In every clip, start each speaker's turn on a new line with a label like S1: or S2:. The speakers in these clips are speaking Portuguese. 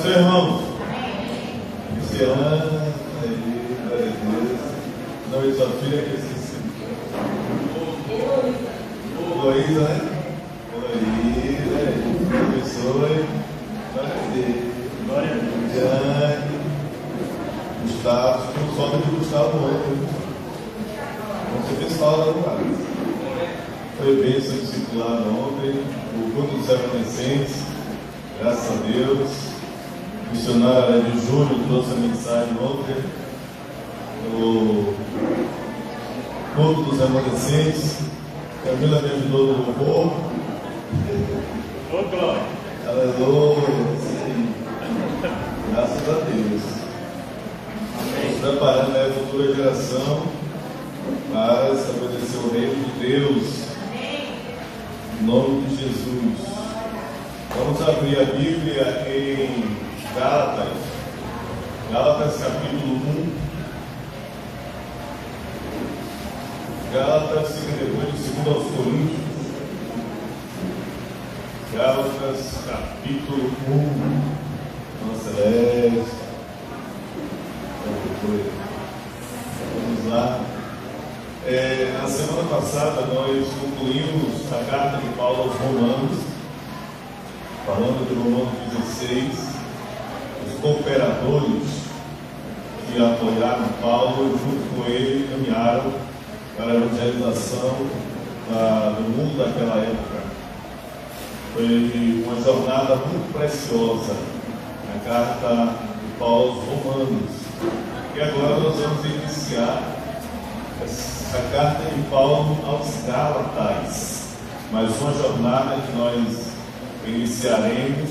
S1: Seu irmão, Cristiana, aí, glória a Deus. Não, e sua filha que esqueci. Heloísa, né? Heloísa, professora, glória a Deus. Glória a Deus. Jane, Gustavo, ficou só de Gustavo ontem. Você fez fala do lado. Foi bênção discipular ontem, o culto dos remanescentes, graças a Deus. O missionário de Júlio trouxe a mensagem ontem, o culto dos remanescentes. Camila me ajudou no louvor.
S2: Ô, glória!
S1: Aleluia! Sim. Graças a Deus. Estamos preparando a futura geração para estabelecer o reino de Deus. Em nome de Jesus. Vamos abrir a Bíblia em Gálatas. Gálatas capítulo 1. Gálatas, depois de 2 aos Coríntios. Gálatas capítulo 1. Nossa, vamos lá. Na semana passada nós concluímos a carta de Paulo aos Romanos, falando de Romanos 16, os cooperadores que apoiaram Paulo, junto com ele, caminharam para a evangelização do mundo daquela época. Foi uma jornada muito preciosa, a carta de Paulo aos Romanos. E agora nós vamos iniciar a carta de Paulo aos Gálatas, mais uma jornada que nós iniciaremos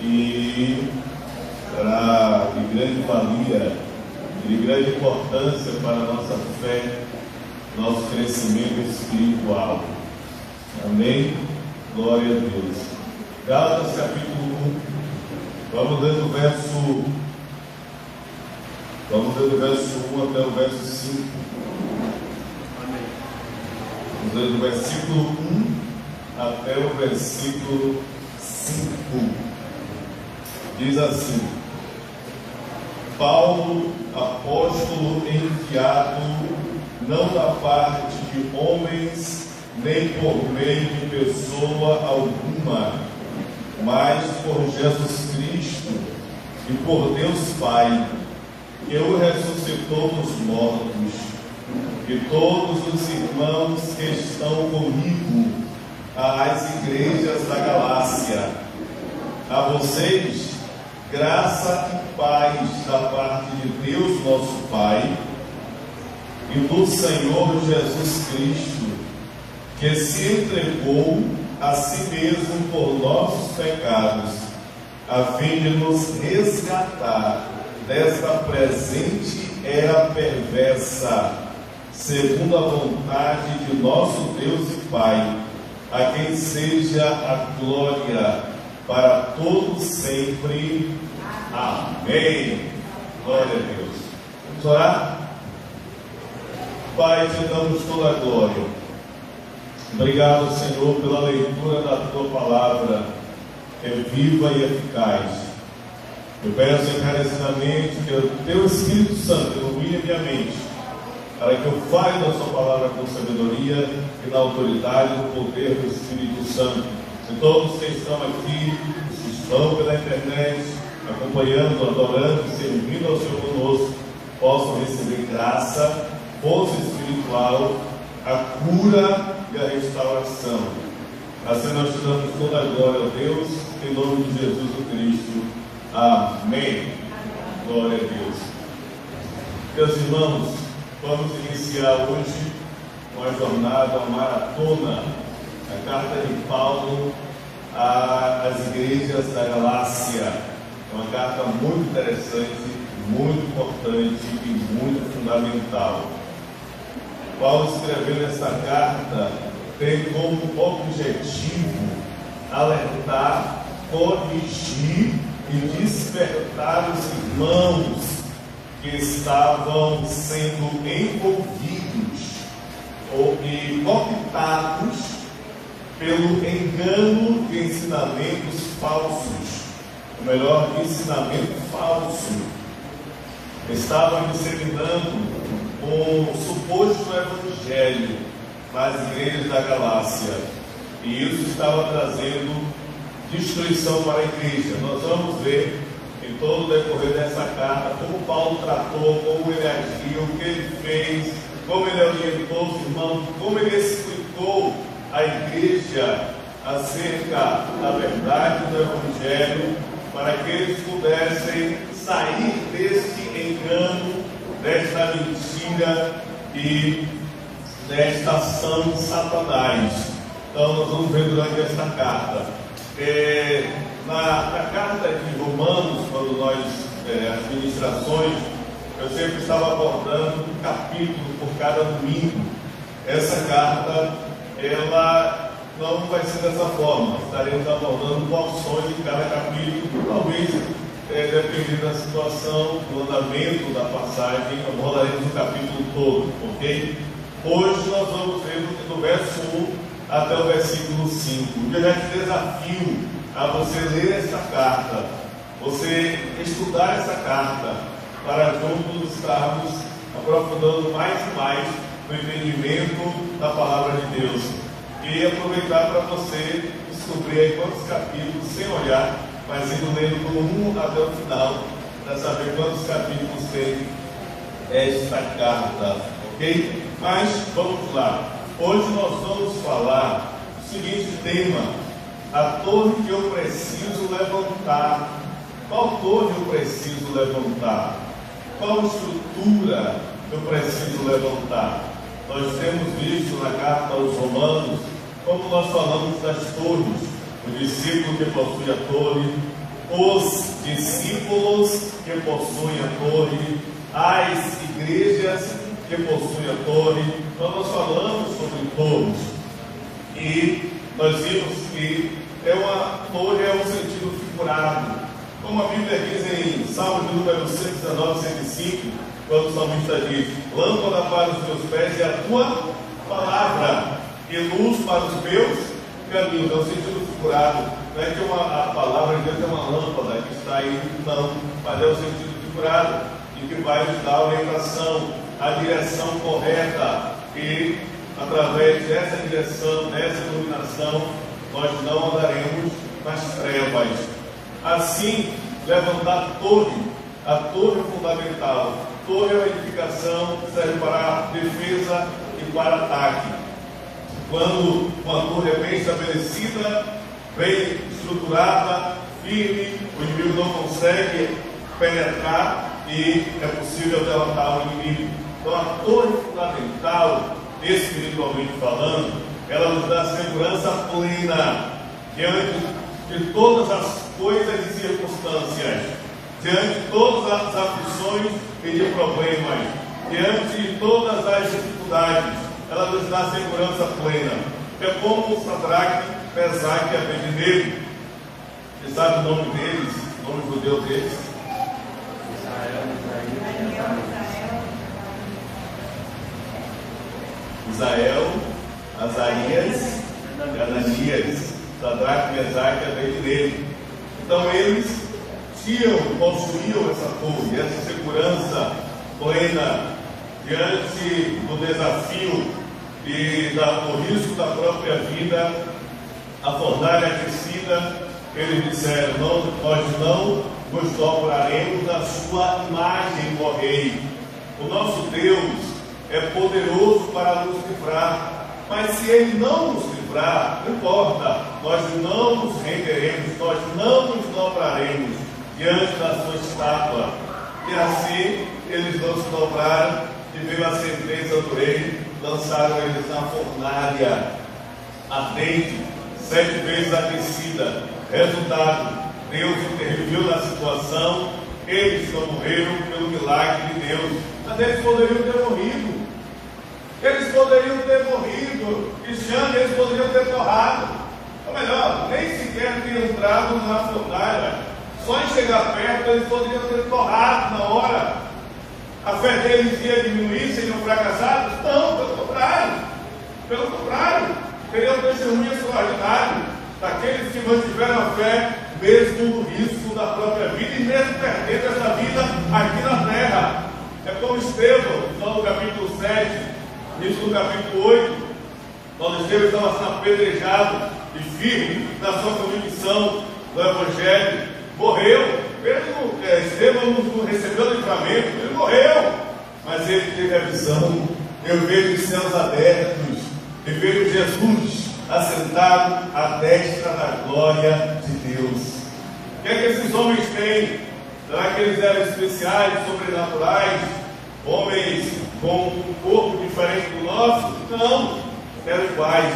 S1: e será de grande valia e de grande importância para a nossa fé, nosso crescimento espiritual. Amém? Glória a Deus. Gálatas capítulo 1, vamos ler do verso 1 até o verso 5. Vamos ler do versículo 1 até o versículo 5. Diz assim: Paulo, apóstolo enviado, não da parte de homens, nem por meio de pessoa alguma, mas por Jesus Cristo e por Deus Pai, que o ressuscitou dos mortos, e todos os irmãos que estão comigo, às igrejas da Galácia. A vocês, graça e paz da parte de Deus nosso Pai e do Senhor Jesus Cristo, que se entregou a si mesmo por nossos pecados, a fim de nos resgatar desta presente era perversa, segundo a vontade de nosso Deus e Pai, a quem seja a glória para todos sempre. Amém. Glória a Deus. Vamos orar? Pai, te damos toda a glória. Obrigado, Senhor, pela leitura da tua palavra, que é viva e eficaz. Eu peço encarecidamente que o teu Espírito Santo ilumine a minha mente, para que eu fale da sua palavra com sabedoria e na autoridade do poder do Espírito Santo. E todos que estão aqui, que estão pela internet, acompanhando, adorando, servindo ao Senhor conosco, possam receber graça, força espiritual, a cura e a restauração. Assim nós te damos toda a glória a Deus, em nome de Jesus o Cristo. Amém. Glória a Deus. Meus irmãos, vamos iniciar hoje uma jornada, uma maratona, a carta de Paulo às igrejas da Galácia. É uma carta muito interessante, muito importante e muito fundamental. Paulo escrevendo essa carta tem como objetivo alertar, corrigir e despertar os irmãos que estavam sendo envolvidos e cooptados pelo engano de ensinamentos falsos, ou melhor, ensinamento falso. Estavam disseminando um suposto evangelho nas igrejas da Galácia, e isso estava trazendo destruição para a igreja. Nós vamos ver em todo o decorrer dessa carta como Paulo tratou, como ele agiu, o que ele fez, como ele orientou os irmãos, como ele explicou à igreja acerca da verdade do evangelho, para que eles pudessem sair desse engano, desta mentira e desta ação de Satanás. Então nós vamos ver durante esta carta. Na carta de Romanos, quando nós, as ministrações, eu sempre estava abordando um capítulo por cada domingo. Essa carta, ela não vai ser dessa forma. Estaremos abordando porções de cada capítulo, talvez, dependendo da situação, do andamento da passagem, abordaremos o capítulo todo, ok? Hoje nós vamos ver do verso 1 até o versículo 5. Eu já te desafio a você ler essa carta, você estudar essa carta, para juntos estarmos aprofundando mais e mais no entendimento da palavra de Deus. E aproveitar para você descobrir aí quantos capítulos, sem olhar, mas indo lendo do 1 até o final, para saber quantos capítulos tem esta carta, ok? Mas vamos lá. Hoje nós vamos falar do seguinte tema: a torre que eu preciso levantar. Qual torre eu preciso levantar? Qual estrutura eu preciso levantar? Nós temos visto na carta aos Romanos como nós falamos das torres: o discípulo que possui a torre, os discípulos que possuem a torre, as igrejas que possuem a torre. Então nós falamos sobre torres, e nós vimos que uma torre é um sentido figurado, como a Bíblia diz em Salmo de número 119, 105, quando o salmista diz: lâmpada para os meus pés é a tua palavra, e luz para os meus caminhos. É um sentido figurado. Não é que a palavra de Deus é uma lâmpada que está aí, não, mas é um sentido figurado, e que vai nos dar a orientação, a direção correta, e através dessa direção, dessa iluminação, nós não andaremos nas trevas. Assim, levantar a torre fundamental. Torre é uma edificação que serve para defesa e para ataque. Quando uma torre é bem estabelecida, bem estruturada, firme, o inimigo não consegue penetrar e é possível derrotar o inimigo. Então a torre fundamental, espiritualmente falando, ela nos dá segurança plena diante de todas as coisas e circunstâncias, diante de todas as aflições e de problemas, diante de todas as dificuldades. Ela nos dá segurança plena. É como o Sadraque, Mesaque e Abednego. Você sabe o nome deles, o nome judeu deles? Isael, Azarias e Ananias. Sadraque, Mesaque e Abednego. Então eles possuíam essa torre, essa segurança plena diante do desafio e do risco da própria vida, a fornalha aquecida. Eles disseram: nós não nos dobraremos da sua imagem, ó Rei. O nosso Deus é poderoso para nos livrar, mas se Ele não nos livrar, não importa, nós não nos renderemos, nós não nos dobraremos diante da sua estátua. E assim eles não se dobraram, e veio a sentença do rei, lançaram eles na fornalha ardente, 7 vezes aquecida. Resultado: Deus interviu na situação, eles não morreram pelo milagre de Deus, mas eles poderiam ter morrido. Eles poderiam ter morrido, e chama, eles poderiam ter torrado. Ou melhor, nem sequer ter entrado na fornalha. Só em chegar perto, eles poderiam ter torrado na hora. A fé deles ia diminuir, seriam fracassados? Não, pelo contrário. Pelo contrário, teriam testemunho extraordinário daqueles que mantiveram a fé, mesmo no risco da da própria vida e mesmo perdendo essa vida aqui na terra. É como Estevão, então no capítulo 7, isso no capítulo 8, quando Estevão estava sendo apedrejado e firme na sua convicção do Evangelho, morreu. Mesmo Estevão não recebeu livramento, ele morreu, mas ele teve a visão. Eu vejo os céus abertos e vejo Jesus assentado à destra da glória de Deus. O que é que esses homens têm? Será que eles eram especiais, sobrenaturais? Homens com um corpo diferente do nosso? Não, eram iguais.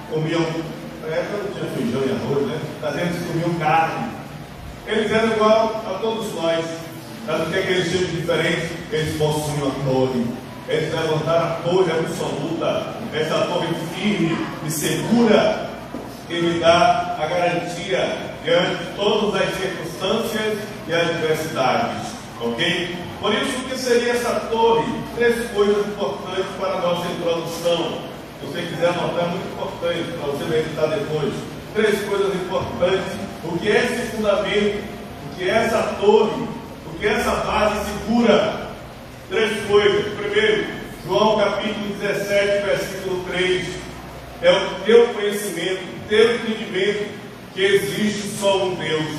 S1: Comiam, não tinha feijão e arroz, né? Mas eles comiam carne. Eles eram igual a todos nós. Mas o que é que eles tinham de diferente? Eles possuíam a torre. Eles levantaram a torre absoluta, essa torre firme e segura, que lhe dá a garantia diante de todas as circunstâncias e adversidades. Ok? Por isso, o que seria essa torre? 3 coisas importantes para a nossa introdução. Se você quiser anotar, é muito importante para você meditar depois. 3 coisas importantes. O que é esse fundamento? O que é essa torre? O que é essa base segura? 3 coisas. Primeiro, João capítulo 17, versículo 3. É o teu conhecimento, o teu entendimento que existe só um Deus.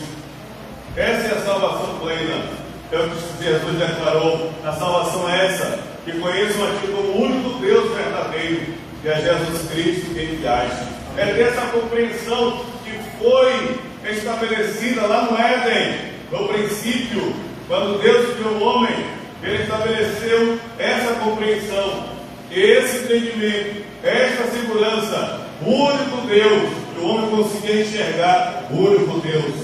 S1: Essa é a salvação plena. É o que Jesus declarou. A salvação é essa: que conheçam a Ti como o único Deus verdadeiro, que é Jesus Cristo que enviaste. É dessa compreensão que foi estabelecida lá no Éden, no princípio, quando Deus criou o homem. Ele estabeleceu essa compreensão, esse entendimento, esta segurança, o único Deus, que o homem conseguia enxergar, o único Deus.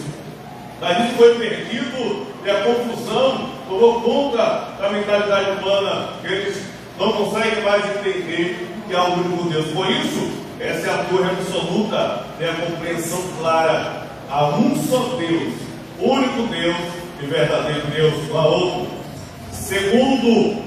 S1: Mas isso foi perdido e a confusão tomou conta da mentalidade humana, que eles não conseguem mais entender que há um único Deus. Por isso, essa é a torre absoluta, é a compreensão clara. Há um só Deus, único Deus e verdadeiro Deus, não há outro. Segundo,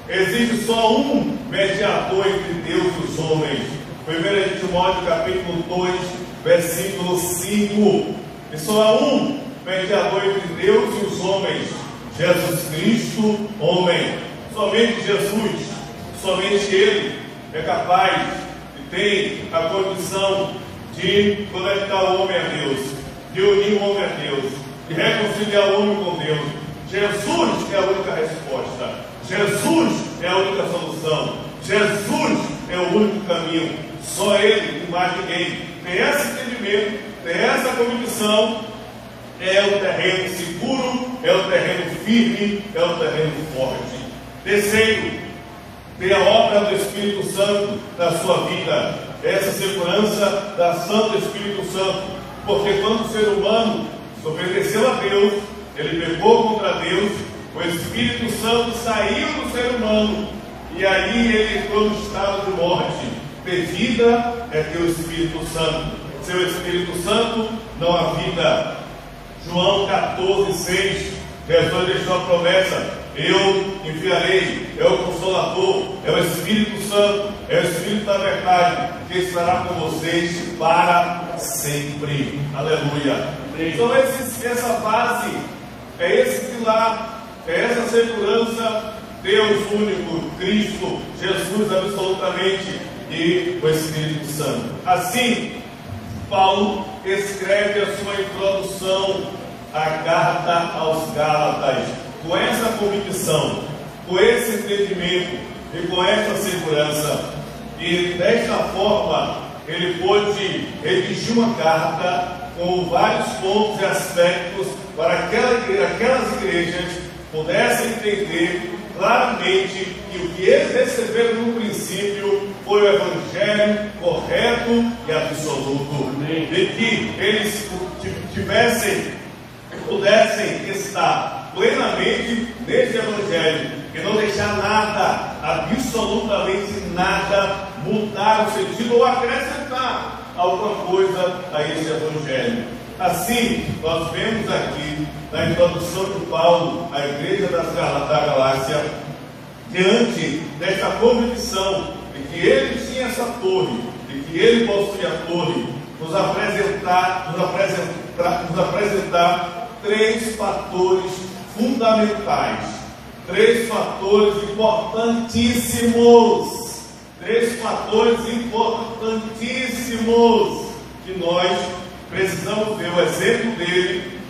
S1: existe só um mediador entre Deus e os homens. 1 Timóteo capítulo 2, versículo 5. E só há um mediador entre Deus e os homens, Jesus Cristo, homem. Somente Jesus, somente Ele é capaz e tem a condição de conectar o homem a Deus, de unir o homem a Deus, de reconciliar o homem com Deus. Jesus é a única resposta. Jesus é a única solução. Jesus é o único caminho. Só Ele e mais ninguém. Tem esse entendimento, tem essa convicção. É o terreno seguro, é o terreno firme, é o terreno forte. Terceiro, tem a obra do Espírito Santo na sua vida. Essa segurança da ação do Espírito Santo. Porque quando o ser humano obedeceu a Deus, ele pecou contra Deus, o Espírito Santo saiu do ser humano e aí ele entrou no estado de morte. Ter vida é ter o Espírito Santo. Sem o Espírito Santo não há vida. João 14, 6, Jesus deixou a promessa: eu enviarei, é o Consolador, é o Espírito Santo, é o Espírito da verdade, que estará com vocês para sempre. Aleluia. Então essa base, é esse pilar, é essa segurança: Deus único, Cristo, Jesus absolutamente e o Espírito Santo. Assim, Paulo escreve a sua introdução à carta aos Gálatas, com essa convicção, com esse entendimento e com essa segurança. E desta forma, ele pôde redigir uma carta com vários pontos e aspectos para aquelas igrejas pudessem entender claramente que o que eles receberam no princípio foi o Evangelho correto e absoluto. Amém. E que eles pudessem estar plenamente nesse Evangelho e não deixar nada, absolutamente nada, mudar o sentido ou acrescentar alguma coisa a esse Evangelho. Assim, nós vemos aqui na introdução de Paulo à igreja da Galácia, diante desta convicção de que ele tinha essa torre, de que ele possuía a torre, nos apresentar três fatores fundamentais, três fatores importantíssimos, que nós precisamos ver o exemplo dele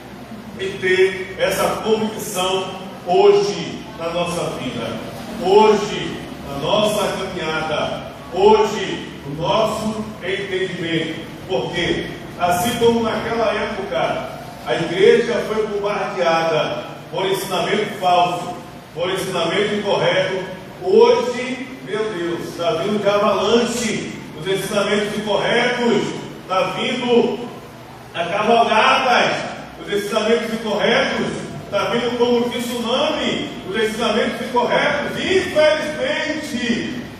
S1: e ter essa convicção hoje na nossa vida, hoje na nossa caminhada, hoje no nosso entendimento, porque assim como naquela época a igreja foi bombardeada por ensinamento falso, por ensinamento incorreto, hoje, meu Deus, está vindo de avalanche os ensinamentos incorretos, está vindo a cavalgadas, os ensinamentos incorretos, está vindo como tsunami, os ensinamentos incorretos,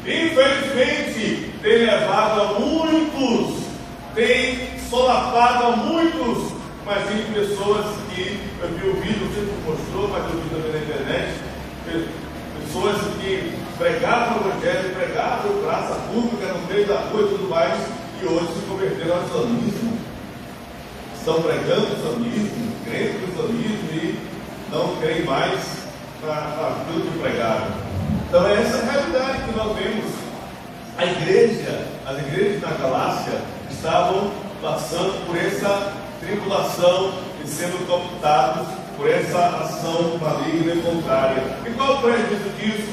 S1: infelizmente, tem levado a muitos, tem solapado a muitos. Imagine pessoas que, eu vi o vídeo, você não mostrou, mas eu vi também na internet, pessoas que pregavam o evangelho, pregavam praça pública no meio da rua e tudo mais, e hoje se converteram ao islamismo. Estão pregando o islamismo, crendo no islamismo e não creem mais naquilo que pregaram. Então é essa realidade que nós vemos. As igrejas na Galácia estavam passando por essa tribulação e sendo cooptados por essa ação maligna e contrária. E qual o prejuízo disso?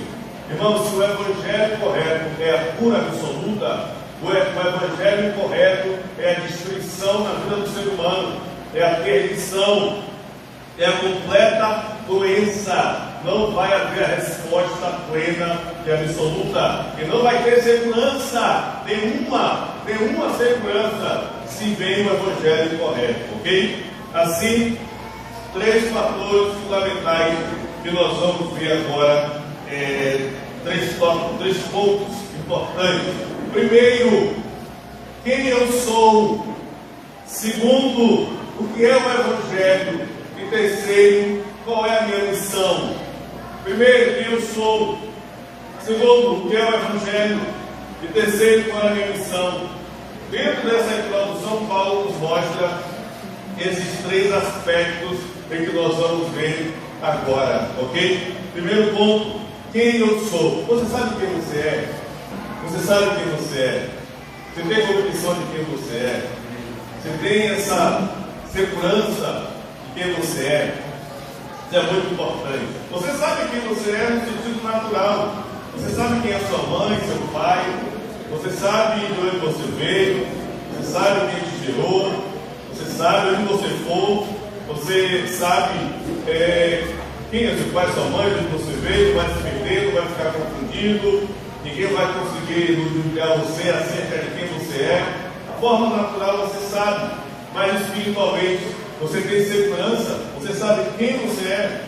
S1: Irmãos, se o evangelho correto é a cura absoluta, o evangelho incorreto é a destruição na vida do ser humano, é a perdição, é a completa doença. Não vai haver a resposta plena e absoluta, e não vai ter segurança nenhuma segurança se vem o evangelho correto, ok? Assim, três fatores fundamentais que nós vamos ver agora, três pontos importantes. Primeiro, quem eu sou. Segundo, o que é o evangelho. E terceiro, qual é a minha missão. Primeiro, quem eu sou. Segundo, o que é o evangelho. E terceiro, qual é a minha missão. Dentro dessa introdução, Paulo nos mostra esses três aspectos em que nós vamos ver agora, ok? Primeiro ponto, quem eu sou. Você sabe quem você é? Você sabe quem você é? Você tem convicção de quem você é? Você tem essa segurança de quem você é? Isso é muito importante. Você sabe quem você é no sentido natural. Você sabe quem é sua mãe, seu pai. Você sabe de onde você veio. Você sabe quem te gerou. Você sabe onde você for. Você sabe quem é seu pai, sua mãe, de onde você veio. Não vai se perder, não vai ficar confundido. Ninguém vai conseguir julgar você acerca de quem você é. A forma natural você sabe, mas espiritualmente você tem segurança. Você sabe quem você é.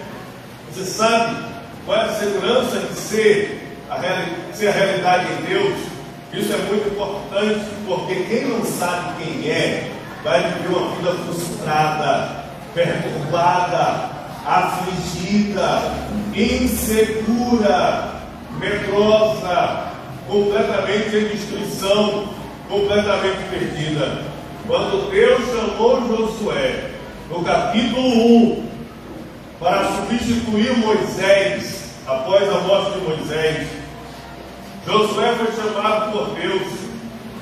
S1: Você sabe qual é a segurança de ser a realidade em Deus. Isso é muito importante, porque quem não sabe quem é, vai viver uma vida frustrada, perturbada, afligida, insegura, medrosa, completamente em destruição, completamente perdida. Quando Deus chamou Josué, no capítulo 1, para substituir Moisés, após a morte de Moisés, Josué foi chamado por Deus,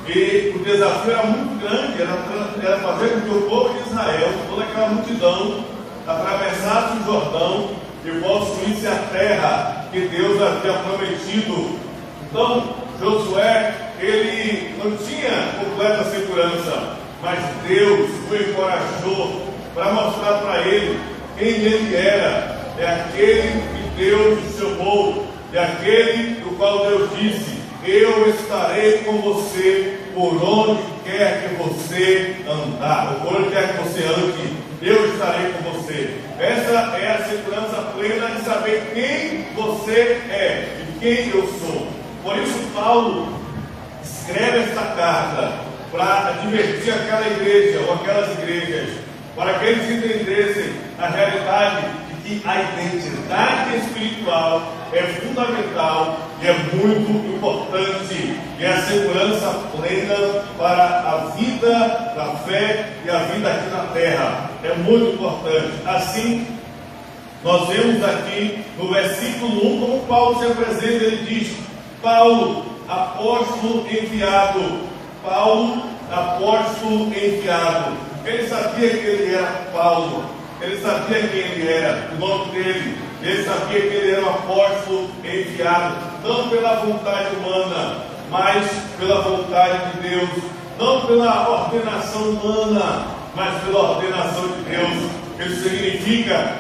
S1: e o desafio era muito grande, era fazer com que o povo de Israel, toda aquela multidão, atravessasse o Jordão e possuísse a terra que Deus havia prometido. Então, Josué, ele não tinha completa segurança, mas Deus o encorajou para mostrar para ele quem ele era. É aquele que Deus chamou, é aquele do qual Deus disse: eu estarei com você por onde quer que você andar, ou por onde quer que você ande, eu estarei com você. Essa é a segurança plena de saber quem você é e quem eu sou. Por isso Paulo escreve esta carta para advertir aquela igreja ou aquelas igrejas, para que eles entendessem a realidade de que a identidade espiritual é fundamental e é muito importante, e é a segurança plena para a vida da fé e a vida aqui na terra. é muito importante. Assim, nós vemos aqui no versículo 1 como Paulo se apresenta. Ele diz: Paulo, apóstolo enviado. Paulo, apóstolo enviado. Ele sabia que ele era Paulo, ele sabia quem ele era, o nome dele. Ele sabia que ele era um apóstolo enviado, não pela vontade humana, mas pela vontade de Deus, não pela ordenação humana, mas pela ordenação de Deus. Isso significa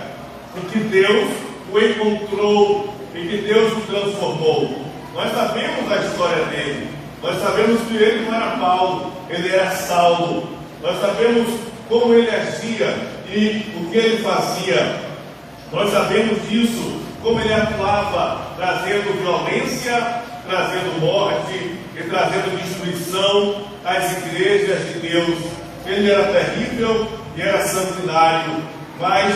S1: que Deus o encontrou e que Deus o transformou. Nós sabemos a história dele, nós sabemos que ele não era Paulo, ele era Saulo. Nós sabemos como ele agia e o que ele fazia. Nós sabemos disso, como ele atuava, trazendo violência, trazendo morte e trazendo destruição às igrejas de Deus. Ele era terrível e era sanguinário, mas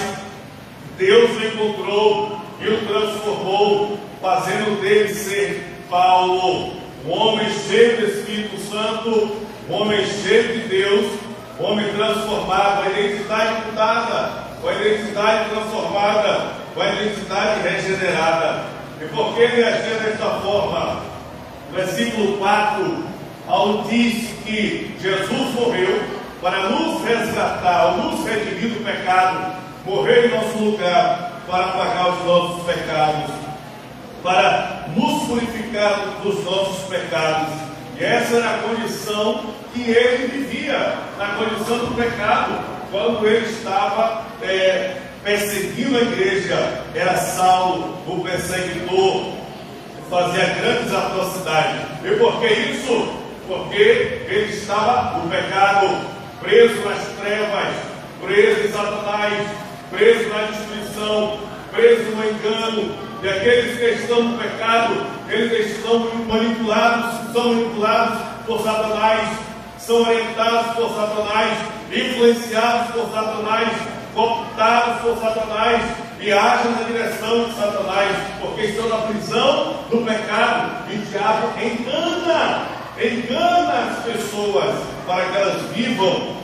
S1: Deus o encontrou e o transformou, fazendo dele ser Paulo, um homem cheio do Espírito Santo, um homem cheio de Deus, um homem transformado, a identidade mudada, com a identidade transformada, com a identidade regenerada. E por que ele agia desta forma? Versículo 4, ao diz que Jesus morreu para nos resgatar, nos redimir do pecado, morreu em nosso lugar para pagar os nossos pecados, para nos purificar dos nossos pecados. E essa era a condição que ele vivia, na condição do pecado, quando ele estava perseguindo a igreja. Era Saulo, o perseguidor, fazia grandes atrocidades. E por que isso? Porque ele estava no pecado, preso nas trevas, preso em Satanás, preso na destruição, preso no engano. E aqueles que estão no pecado, eles estão manipulados, são manipulados por Satanás, são orientados por Satanás, influenciados por Satanás, cooptados por Satanás e agem na direção de Satanás, porque estão na prisão do pecado. E o diabo engana as pessoas para que elas vivam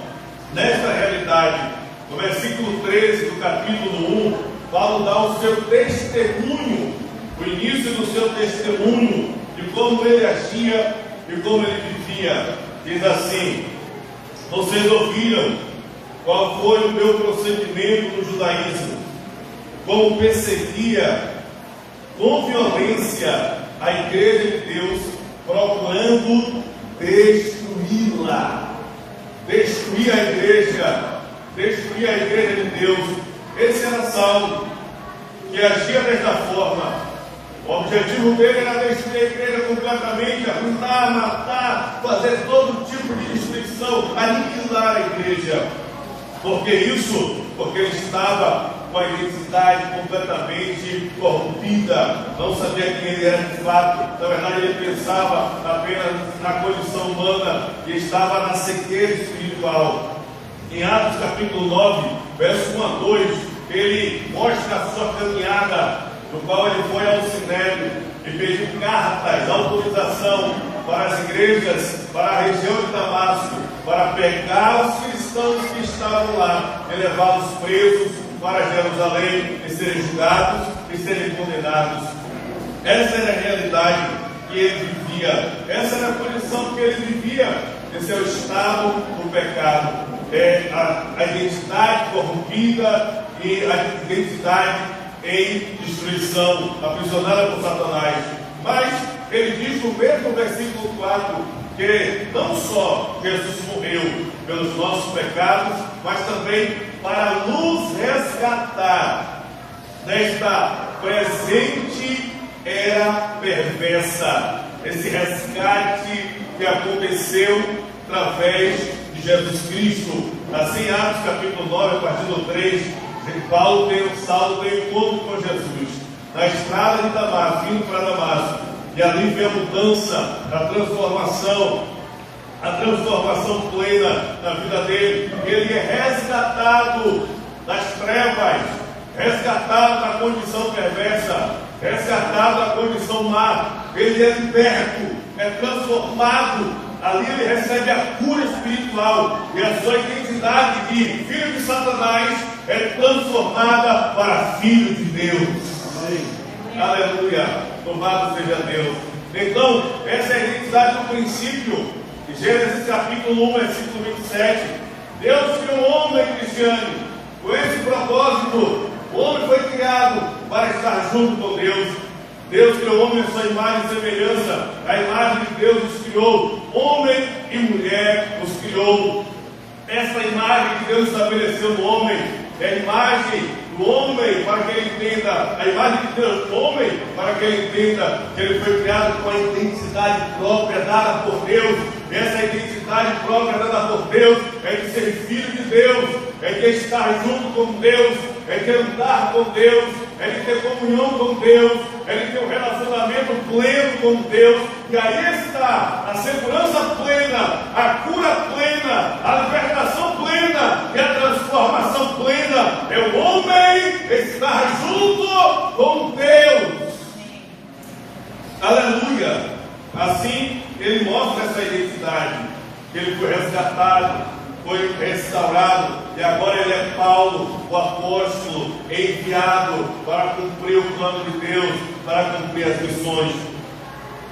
S1: nesta realidade. No versículo 13 do capítulo 1, Paulo dá o seu testemunho, o início do seu testemunho, de como ele agia e como ele vivia. Diz assim: vocês ouviram qual foi o meu procedimento no judaísmo, como perseguia com violência a igreja de Deus, procurando destruí-la, destruir a igreja de Deus. Esse era Saulo, que agia desta forma. O objetivo dele era destruir a igreja completamente, arruinar, matar, fazer todo tipo de destruição, aniquilar a igreja. Por que isso? Porque ele estava com a identidade completamente corrompida, não sabia quem ele era de fato. Na verdade, ele pensava apenas na condição humana e estava na cegueira espiritual. Em Atos capítulo 9, verso 1 a 2, ele mostra a sua caminhada, no qual ele foi ao Sinédrio e pediu cartas, autorização para as igrejas, para a região de Damasco, para pegar os cristãos que estavam lá e levá-los presos para Jerusalém e serem julgados e serem condenados. Essa era a realidade que ele vivia, essa era a condição que ele vivia. Esse é o estado do pecado, é a identidade corrompida e a identidade em destruição, aprisionada por Satanás. Mas ele diz no mesmo versículo 4 que não só Jesus morreu pelos nossos pecados, mas também para nos resgatar desta presente era perversa. Esse resgate que aconteceu através de Jesus Cristo. Assim, em Atos capítulo 9, a partir do 3, Saulo tem encontro com Jesus na estrada de Damasco, indo para Damasco, e ali vê a mudança, a transformação plena na vida dele. Ele é resgatado das trevas, resgatado da condição perversa, resgatado da condição má. Ele é liberto, é transformado ali ele recebe a cura espiritual e a sua identidade de filho de Satanás é transformada para filho de Deus. Aleluia, louvado seja Deus. Então, essa é a identidade do princípio. Gênesis capítulo 1, versículo 27. Deus criou um homem, Cristiane, com esse propósito. O homem foi criado para estar junto com Deus. Deus criou o homem à sua imagem e semelhança. A imagem de Deus os criou. Homem e mulher os criou. Essa imagem que Deus estabeleceu no homem é a imagem do homem para que ele entenda, a imagem de Deus do homem para que ele entenda que ele foi criado com a identidade própria dada por Deus. Essa identidade própria dada por Deus é de ser filho de Deus, é de estar junto com Deus, é de andar com Deus, é de ter comunhão com Deus, é de ter um relacionamento pleno com Deus. E aí está a segurança plena, a cura plena, a libertação plena e a transformação plena. É o homem estar junto com Deus. Aleluia. Assim, ele mostra essa identidade, que ele foi resgatado, foi restaurado, e agora ele é Paulo, o apóstolo, enviado para cumprir o plano de Deus, para cumprir as missões.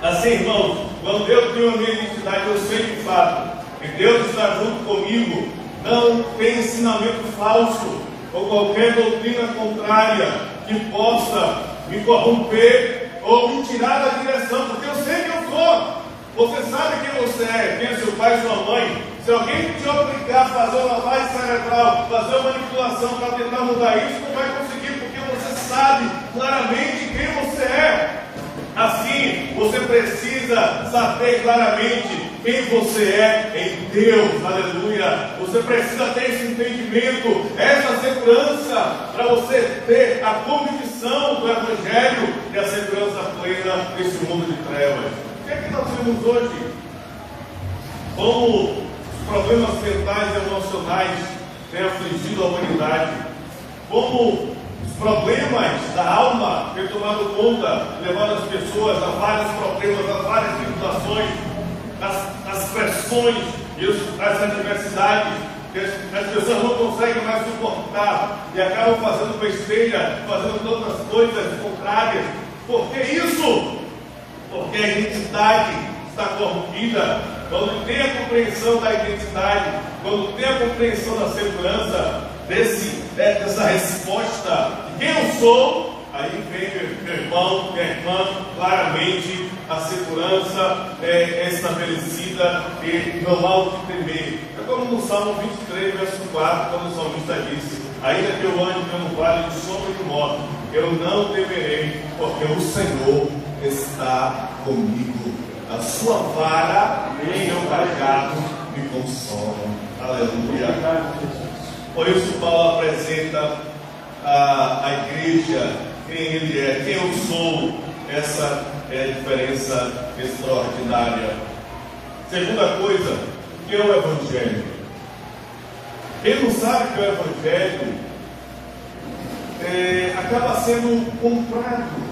S1: Assim, irmãos, quando Deus deu a minha identidade, eu sei de fato que Deus está junto comigo. Não tem ensinamento falso ou qualquer doutrina contrária que possa me corromper ou me tirar da direção, porque eu sei quem eu sou. Você sabe quem você é, quem é seu pai e sua mãe. Se alguém te obrigar a fazer uma lavagem cerebral, fazer uma manipulação para tentar mudar isso, não vai conseguir, porque você sabe claramente quem você é. Assim, você precisa saber claramente quem você é em Deus. Aleluia. Você precisa ter esse entendimento, essa segurança, para você ter a convicção do Evangelho e a segurança plena nesse mundo de trevas. O que é que nós vemos hoje? Como os problemas mentais e emocionais têm afligido a humanidade, como os problemas da alma têm tomado conta, levando as pessoas a vários problemas, a várias tribulações, as pressões e as adversidades que as pessoas não conseguem mais suportar e acabam fazendo besteira, fazendo outras coisas contrárias. Por que isso? Porque a identidade está corrompida. Quando tem a compreensão da identidade, quando tem a compreensão da segurança dessa resposta de quem eu sou, aí vem meu irmão, minha irmã, claramente a segurança é estabelecida e não há o que temer. É como no Salmo 23, verso 4, quando o salmista disse: ainda que eu ande pelo vale de sombra de morte, eu não temerei, porque o Senhor está comigo. A sua vara e seu cajado me consolam. Aleluia. Por isso Paulo apresenta a igreja quem ele é, quem eu sou. Essa é a diferença extraordinária. Segunda coisa, o que é o Evangelho? Quem não sabe o que é o Evangelho acaba sendo comprado,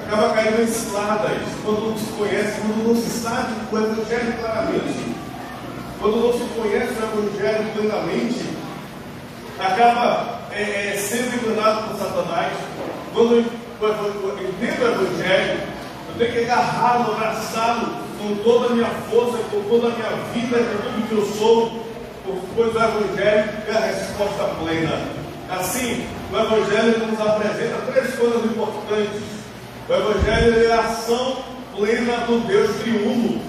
S1: acaba caindo em ciladas, quando não se conhece, quando não se sabe o Evangelho claramente, quando não se conhece o Evangelho plenamente, acaba sendo enganado por Satanás. Quando eu entendo o Evangelho, eu tenho que agarrá-lo, abraçá-lo com toda a minha força, com toda a minha vida, com tudo que eu sou, pois o Evangelho é a resposta plena. Assim, o Evangelho nos apresenta três coisas importantes. O Evangelho é a ação plena do Deus triuno,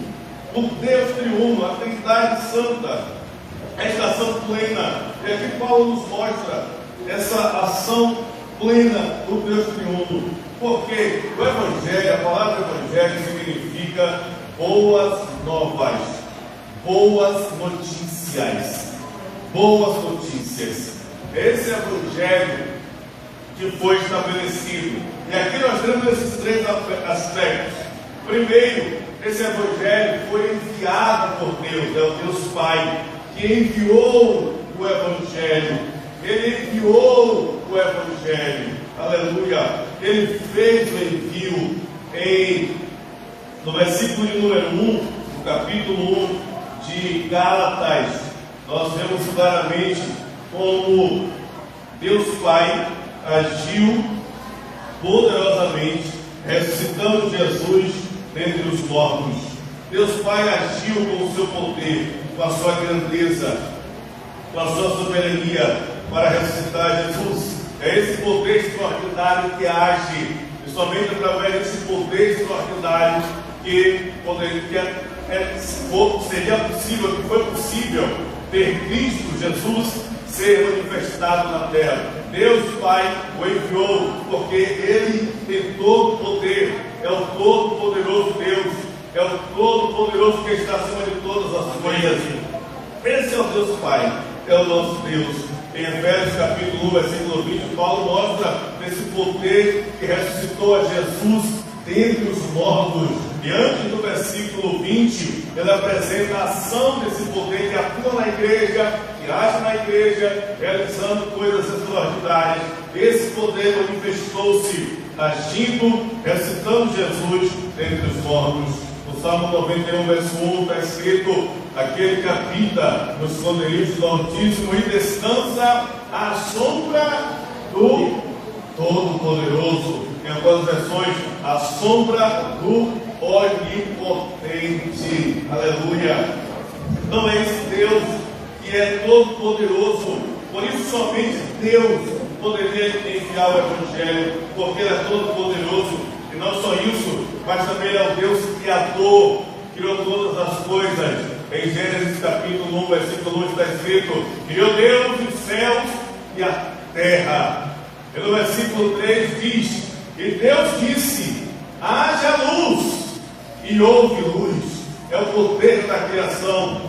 S1: a Trindade Santa, esta ação plena. E aqui Paulo nos mostra essa ação plena do Deus triuno, porque o Evangelho, a palavra Evangelho significa boas novas, boas notícias, boas notícias. Esse Evangelho que foi estabelecido. E aqui nós temos esses três aspectos. Primeiro, esse Evangelho foi enviado por Deus, é o Deus Pai, que enviou o Evangelho. Ele enviou o Evangelho. Aleluia. Ele fez o envio no versículo de número 1, no capítulo 1, de Gálatas, nós vemos claramente como Deus Pai agiu poderosamente, ressuscitando Jesus dentre os mortos. Deus Pai agiu com o seu poder, com a sua grandeza, com a sua soberania, para ressuscitar Jesus. É esse poder extraordinário que age, e somente através desse poder extraordinário que seria possível, que foi possível ter Cristo Jesus ser manifestado na terra. Deus Pai o enviou, porque Ele tem todo o poder, é o todo-poderoso Deus, é o todo-poderoso que está acima de todas as coisas. Esse é o Deus Pai, é o nosso Deus. Em Efésios capítulo 1, versículo 20, Paulo mostra esse poder que ressuscitou a Jesus dentre os mortos. E antes do versículo 20, ele apresenta a ação desse poder que atua na igreja, que age na igreja, realizando coisas extraordinárias. Esse poder manifestou-se agindo, ressuscitando Jesus dentre os mortos. No Salmo 91, verso 1, está escrito: aquele que habita nos esconderijos do Altíssimo e descansa à sombra do Todo-Poderoso. Em algumas versões, à sombra do Onipotente. Aleluia! Então é esse Deus que é todo-poderoso. Por isso somente Deus poderia enviar o Evangelho, porque Ele é todo-poderoso. E não só isso, mas também Ele é o Deus criador, criou todas as coisas. Em Gênesis capítulo 1, versículo 1 está escrito: criou Deus os céus e a terra. E no versículo 3 diz: e Deus disse: haja luz, e houve luz. É o poder da criação.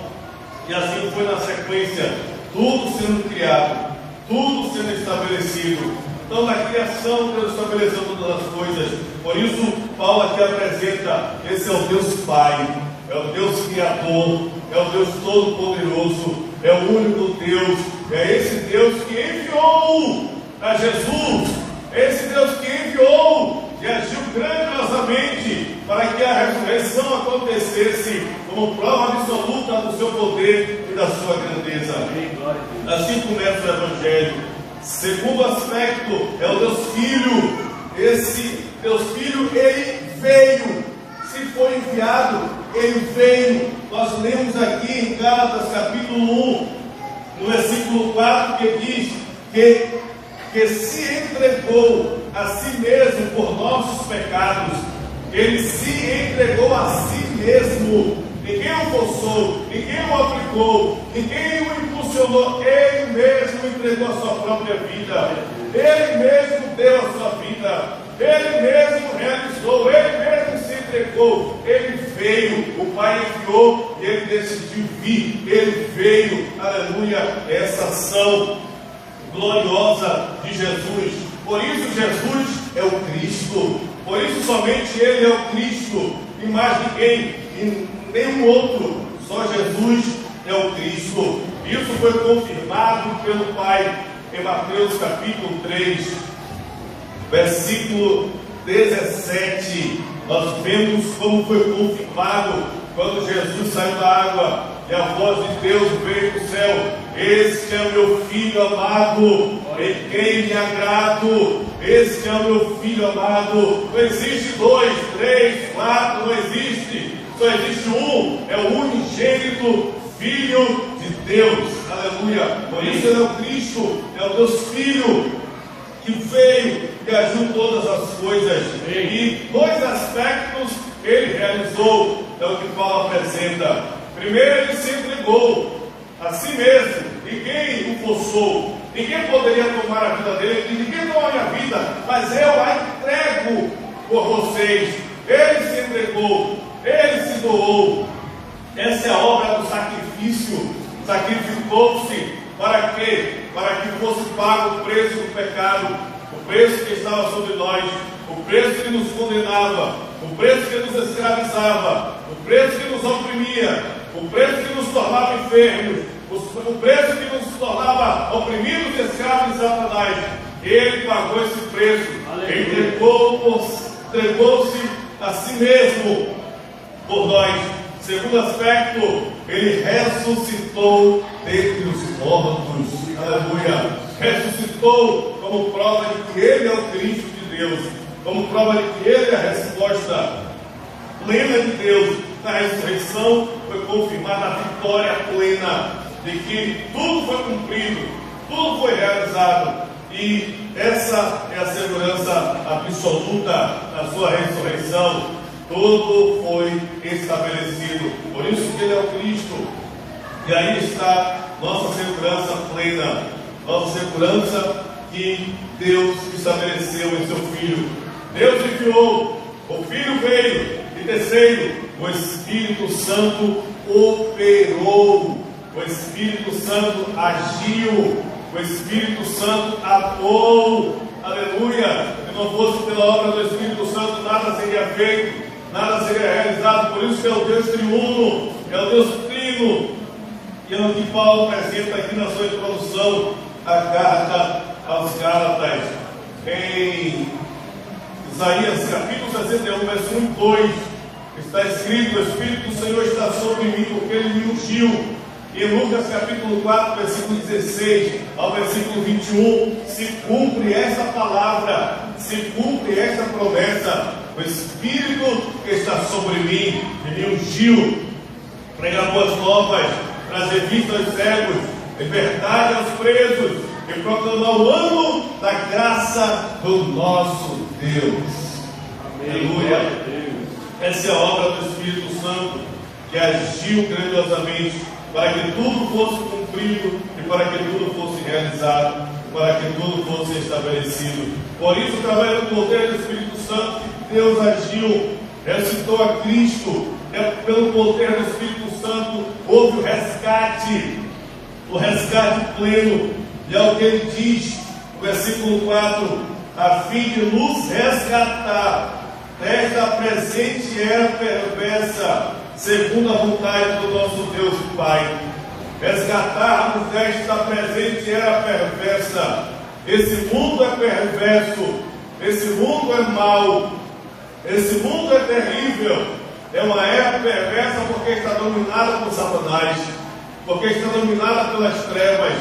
S1: E assim foi na sequência, tudo sendo criado, tudo sendo estabelecido. Então, na criação, Deus estabeleceu todas as coisas. Por isso, Paulo aqui apresenta: esse é o Deus Pai, é o Deus Criador, é o Deus Todo-Poderoso, é o único Deus, é esse Deus que enviou a Jesus, esse Deus que enviou e agiu grandiosamente para que a ressurreição acontecesse como prova absoluta do seu poder e da sua grandeza. Assim começa o Evangelho. Segundo aspecto é o Deus Filho. Esse Deus Filho, Ele veio. Se foi enviado, Ele veio. Nós lemos aqui em Gálatas capítulo 1, no versículo 4, que diz que se entregou a si mesmo por nossos pecados. Ele se entregou a si mesmo. Ninguém o forçou, ninguém o obrigou, ninguém o impulsionou. Ele mesmo entregou a sua própria vida. Ele mesmo deu a sua vida. Ele mesmo realizou. Ele mesmo se entregou. Ele veio. O Pai enviou e Ele decidiu vir. Ele veio. Aleluia. Essa ação gloriosa de Jesus. Por isso Jesus é o Cristo. Por isso somente Ele é o Cristo. E mais ninguém. E nenhum outro, só Jesus é o Cristo. Isso foi confirmado pelo Pai em Mateus capítulo 3, versículo 17. Nós vemos como foi confirmado quando Jesus saiu da água e a voz de Deus veio do céu: este é o meu filho amado, em quem me agrado. Este é o meu filho amado. Não existe 2, 3, 4, não existe. Só existe um, é o unigênito Filho de Deus. Aleluia. Por isso Ele é o Cristo, é o Deus Filho que veio e agiu todas as coisas. E 2 aspectos Ele realizou, é o que Paulo apresenta. Primeiro, Ele se entregou a si mesmo. Ninguém o forçou, ninguém poderia tomar a vida dele. Ninguém tomou a minha vida, mas eu a entrego por vocês. Ele se entregou, Ele se doou. Essa é a obra do sacrifício. Sacrificou-se para quê? Para que fosse pago o preço do pecado, o preço que estava sobre nós, o preço que nos condenava, o preço que nos escravizava, o preço que nos oprimia, o preço que nos tornava enfermos, o preço que nos tornava oprimidos e escravos de Satanás. Ele pagou esse preço. Entregou-se a si mesmo por nós. Segundo aspecto, Ele ressuscitou dentre os mortos. Aleluia. Ressuscitou como prova de que Ele é o Cristo de Deus, como prova de que Ele é a resposta plena de Deus. Na ressurreição foi confirmada a vitória plena de que tudo foi cumprido, tudo foi realizado, e essa é a segurança absoluta da sua ressurreição. Tudo foi estabelecido, por isso que Ele é o Cristo. E aí está nossa segurança plena, nossa segurança que Deus estabeleceu em seu Filho. Deus enviou, o Filho veio, e terceiro, o Espírito Santo operou, o Espírito Santo agiu, o Espírito Santo atuou. Aleluia! Se não fosse pela obra do Espírito Santo, nada seria feito, nada seria realizado. Por isso que é o Deus triuno, é o Deus trino. E é o que Paulo apresenta aqui na sua introdução à carta aos Gálatas, em Isaías capítulo 61, verso 1 e 2, está escrito: o Espírito do Senhor está sobre mim, porque Ele me ungiu. E em Lucas capítulo 4, versículo 16 ao versículo 21, se cumpre essa palavra, se cumpre essa promessa. O Espírito que está sobre mim, Ele me ungiu, pregar boas novas, trazer vista aos cegos, liberdade aos presos, e proclamar o ano da graça do nosso Deus. Aleluia! Essa é a obra do Espírito Santo, que agiu grandiosamente para que tudo fosse cumprido e para que tudo fosse realizado, para que tudo fosse estabelecido. Por isso, através do poder do Espírito Santo, Deus agiu, ressuscitou a Cristo. Pelo poder do Espírito Santo houve o resgate pleno. E é o que ele diz no versículo 4: a fim de nos resgatar desta presente era perversa, segundo a vontade do nosso Deus e Pai. Resgatarmos desta presente era perversa. Esse mundo é perverso, esse mundo é mau, esse mundo é terrível. É uma era perversa porque está dominada por Satanás, porque está dominada pelas trevas,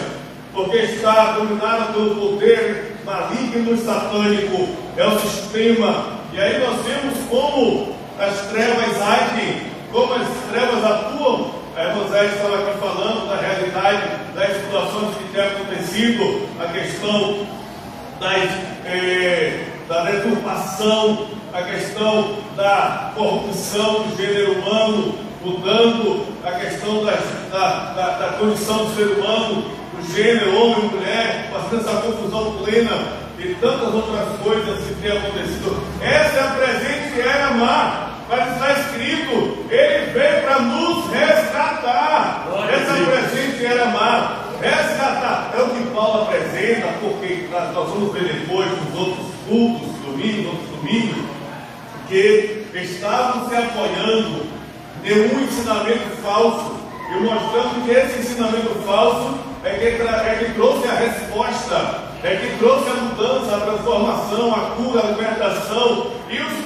S1: porque está dominada pelo poder maligno e satânico. É o sistema. E aí nós vemos como as trevas agem, como as trevas atuam. A José estava aqui falando da realidade das situações que têm acontecido, a questão da deturpação, a questão da corrupção do gênero humano, mudando a questão da condição do ser humano, do gênero homem e mulher, fazendo essa confusão plena e tantas outras coisas que têm acontecido. Essa é a presente era má, mas está escrito: Ele veio para nos resgatar. Essa presente era má, resgatar. É o que Paulo apresenta, porque nós vamos ver depois nos outros cultos, outros domingos, que estavam se apoiando em um ensinamento falso, e mostrando que esse ensinamento falso é que trouxe a resposta, é que trouxe a mudança, a transformação, a cura, a libertação, e os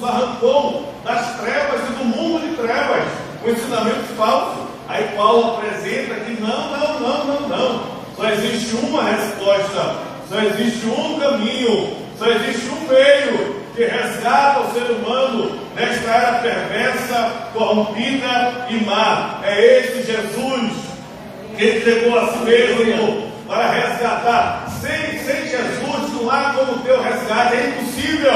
S1: arrancou das trevas e do mundo de trevas, o ensinamento falso. Aí Paulo apresenta que não, só existe uma resposta, só existe um caminho, só existe um meio que resgata o ser humano nesta era perversa, corrompida e má. É esse Jesus que entregou a si mesmo para resgatar. Sem Jesus não há como ter o resgate, é impossível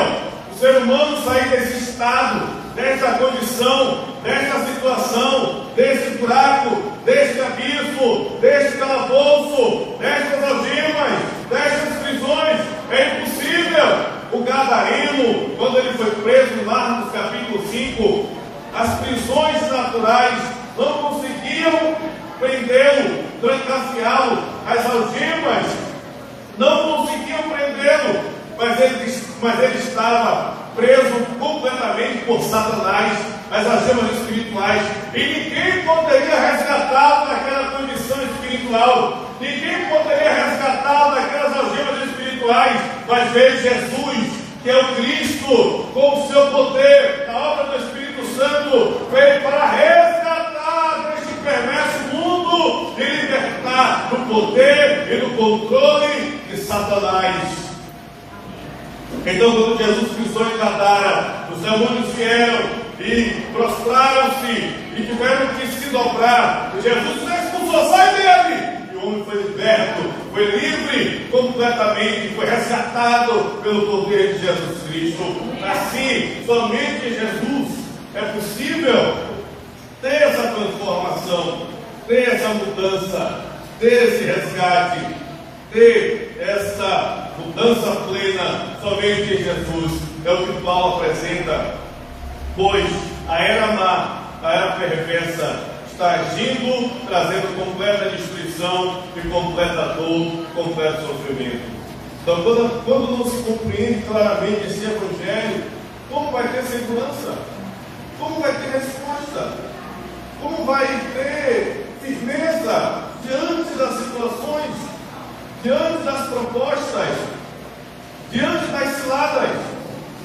S1: o ser humano sair desse estado, dessa condição, dessa situação, desse buraco, deste abismo, deste calabouço, destas algemas, destas prisões. É impossível. O Gadareno, quando ele foi preso em Marcos capítulo 5, as prisões naturais não conseguiam prendê-lo, trancafiá-lo, as algemas não conseguiam prendê-lo, mas ele estava preso completamente por Satanás, as algemas espirituais, e ninguém poderia resgatá-lo daquela condição espiritual, ninguém poderia resgatá-lo daquelas algemas espirituais, mas veio Jesus, que é o Cristo, com o seu poder, a obra do Espírito Santo, veio para resgatar perverso mundo e libertar do poder e do controle de Satanás. Então, quando Jesus pisou em Gadara, os demônios vieram e prostraram-se e tiveram que se dobrar. Jesus expulsou, sai dele! E o homem foi liberto, foi livre completamente, foi resgatado pelo poder de Jesus Cristo. Assim, somente em Jesus é possível ter essa transformação, ter essa mudança, ter esse resgate, ter essa mudança plena somente em Jesus. É o que Paulo apresenta, pois a era má, a era perversa está agindo, trazendo completa destruição e completa dor, completo sofrimento. Então, quando não se compreende claramente esse evangelho, como vai ter segurança? Como vai ter resposta? Como vai ter firmeza diante das situações, diante das propostas, diante das ciladas?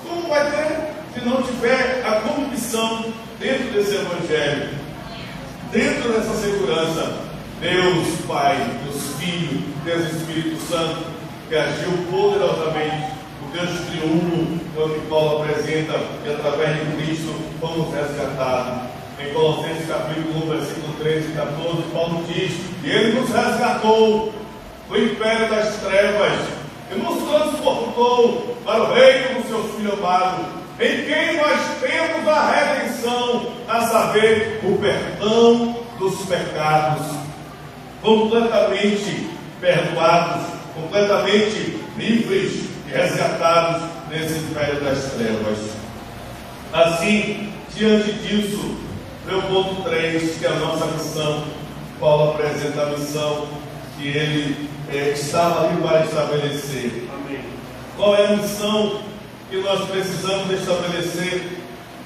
S1: Como vai ter se não tiver a convicção dentro desse evangelho, dentro dessa segurança? Deus Pai, Deus Filho, Deus Espírito Santo, que agiu poderosamente, o Deus triuno, é o que Paulo apresenta, que através de Cristo fomos resgatados. Em Colossenses capítulo 1, versículo 13 e 14, Paulo diz: e Ele nos resgatou do império das trevas e nos transportou para o reino do seu Filho amado, em quem nós temos a redenção, a saber, o perdão dos pecados, completamente perdoados, completamente livres e resgatados nesse império das trevas. Assim, diante disso, meu ponto 3, que é a nossa missão. Paulo apresenta a missão que ele estava ali para estabelecer. Amém. Qual é a missão que nós precisamos estabelecer?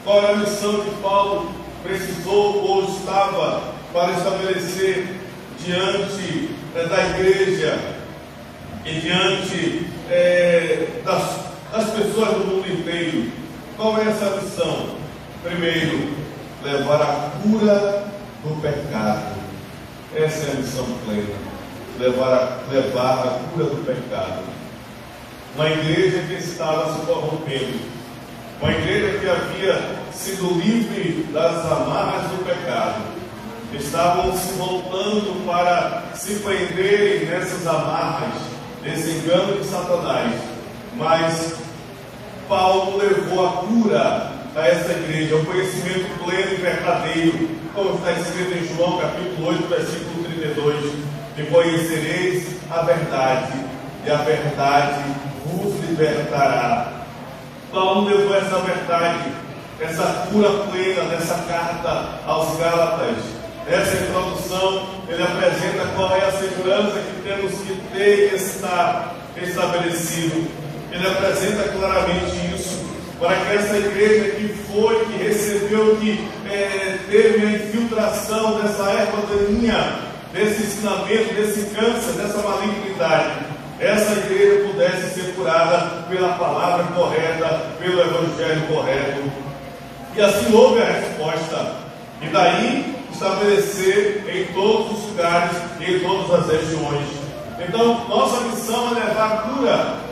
S1: Qual é a missão que Paulo precisou ou estava para estabelecer diante da igreja e diante das pessoas do mundo inteiro? Qual é essa missão? Primeiro, levar a cura do pecado. Essa é a missão plena. Levar a cura do pecado. Uma igreja que estava se corrompendo, uma igreja que havia sido livre das amarras do pecado, estavam se voltando para se prenderem nessas amarras, nesse engano de Satanás. Mas Paulo levou a cura a essa igreja, o conhecimento pleno e verdadeiro, como está escrito em João capítulo 8, versículo 32, e conhecereis a verdade, e a verdade vos libertará. Paulo levou essa verdade, essa cura plena nessa carta aos Gálatas. Essa introdução, ele apresenta qual é a segurança que temos que ter e estar estabelecido. Ele apresenta claramente isso, para que essa igreja que recebeu, que teve a infiltração dessa erva daninha, desse ensinamento, desse câncer, dessa malignidade, essa igreja pudesse ser curada pela palavra correta, pelo evangelho correto. E assim houve a resposta. E daí estabelecer em todos os lugares e em todas as regiões. Então, nossa missão é levar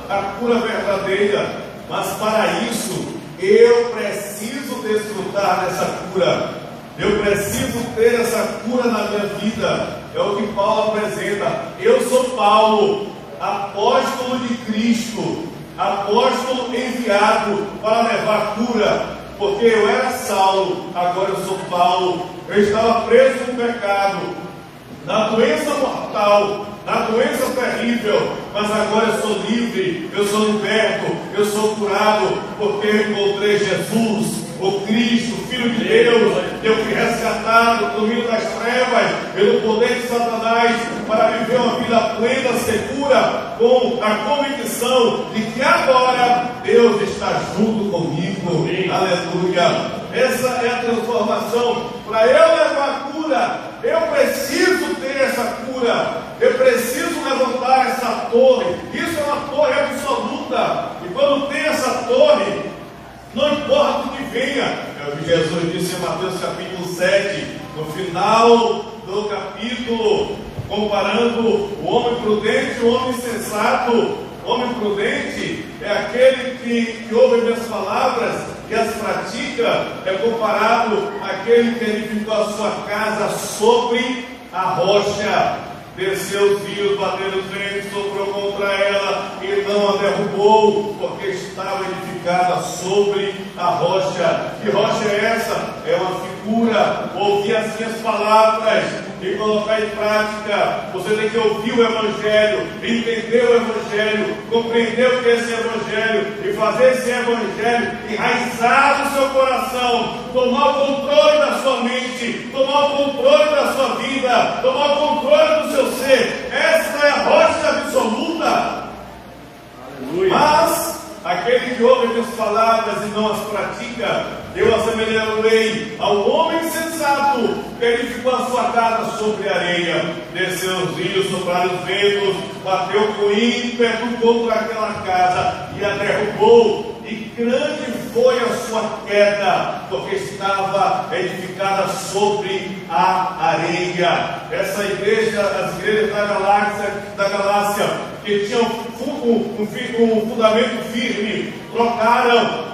S1: a cura verdadeira. Mas para isso, eu preciso desfrutar dessa cura. Eu preciso ter essa cura na minha vida. É o que Paulo apresenta. Eu sou Paulo, apóstolo de Cristo, apóstolo enviado para levar cura. Porque eu era Saulo, agora eu sou Paulo. Eu estava preso no pecado, na doença mortal, na doença terrível, mas agora eu sou livre, eu sou liberto, eu sou curado, porque eu encontrei Jesus, o Cristo, Filho de Deus. Eu fui resgatado do domínio das trevas, pelo poder de Satanás, para viver uma vida plena, segura, com a convicção de que agora Deus está junto comigo. Aleluia! Essa é a transformação. Para eu levar cura, eu preciso ter essa cura. Eu preciso levantar essa torre. Isso é uma torre absoluta. E quando tem essa torre, não importa o que venha. É o que Jesus disse em Mateus capítulo 7. No final do capítulo, comparando o homem prudente e o homem sensato. O homem prudente é aquele que ouve minhas palavras e as pratica, é comparado àquele que edificou a sua casa sobre a rocha. Desceu os rios, bateu os ventos, soprou contra ela e não a derrubou, porque estava edificada sobre a rocha. Que rocha é essa? É uma figura. Ouvir as minhas palavras e colocar em prática. Você tem que ouvir o Evangelho, entender o Evangelho, compreender o que é esse Evangelho e fazer esse Evangelho enraizar no seu coração, tomar o controle da sua mente, tomar o controle da sua vida, tomar o controle do seu ser. Essa é a rocha absoluta. Aleluia. Mas aquele que ouve minhas palavras e não as pratica, eu assemelharei ao homem sensato que edificou a sua casa sobre a areia. Desceu os rios, sopraram os ventos, bateu com ímpeto contra aquela casa e a derrubou. E grande foi a sua queda, porque estava edificada sobre a areia. Essa igreja, as igrejas da Galácia, que tinham um fundamento firme, trocaram